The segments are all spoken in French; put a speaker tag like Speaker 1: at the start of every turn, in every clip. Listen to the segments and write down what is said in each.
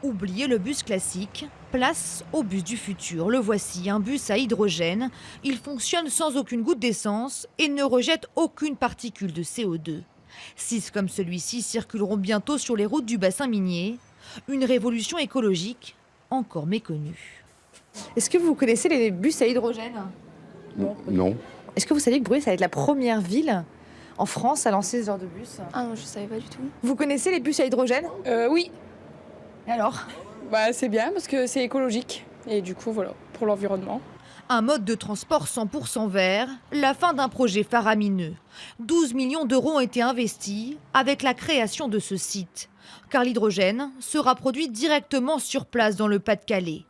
Speaker 1: Oubliez le bus classique, place au bus du futur. Le voici, un bus à hydrogène. Il fonctionne sans aucune goutte d'essence et ne rejette aucune particule de CO2. 6 comme celui-ci circuleront bientôt sur les routes du bassin minier. Une révolution écologique encore méconnue. Est-ce que vous connaissez les bus à hydrogène?
Speaker 2: Non.
Speaker 1: Est-ce que vous saviez que Bruy, ça va être la première ville en France à lancer ce genre de bus?
Speaker 3: Ah non, je savais pas du tout.
Speaker 1: Vous connaissez les bus à hydrogène?
Speaker 3: Oui,
Speaker 1: Et alors?
Speaker 3: c'est bien parce que c'est écologique. Et du coup, voilà, pour l'environnement.
Speaker 1: Un mode de transport 100% vert, la fin d'un projet faramineux. 12 millions d'euros ont été investis avec la création de ce site. Car l'hydrogène sera produit directement sur place dans le Pas-de-Calais.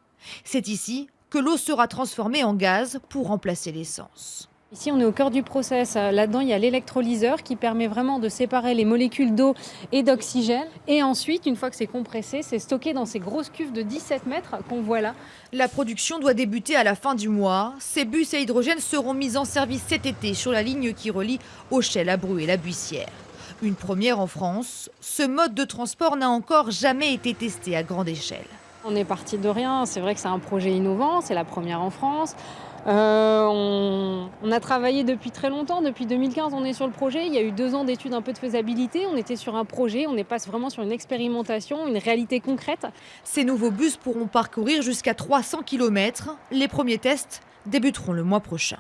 Speaker 1: C'est ici que l'eau sera transformée en gaz pour remplacer l'essence.
Speaker 4: Ici, on est au cœur du process. Là-dedans, il y a l'électrolyseur qui permet vraiment de séparer les molécules d'eau et d'oxygène. Et ensuite, une fois que c'est compressé, c'est stocké dans ces grosses cuves de 17 mètres qu'on voit là.
Speaker 1: La production doit débuter à la fin du mois. Ces bus à hydrogène seront mis en service cet été sur la ligne qui relie Auchel à Bru et la Buissière. Une première en France, ce mode de transport n'a encore jamais été testé à grande échelle.
Speaker 4: On est parti de rien. C'est vrai que c'est un projet innovant, c'est la première en France. On a travaillé depuis très longtemps, depuis 2015 on est sur le projet, il y a eu 2 ans d'études un peu de faisabilité, on était sur un projet, on est pas vraiment sur une expérimentation, une réalité concrète.
Speaker 1: Ces nouveaux bus pourront parcourir jusqu'à 300 km. Les premiers tests débuteront le mois prochain.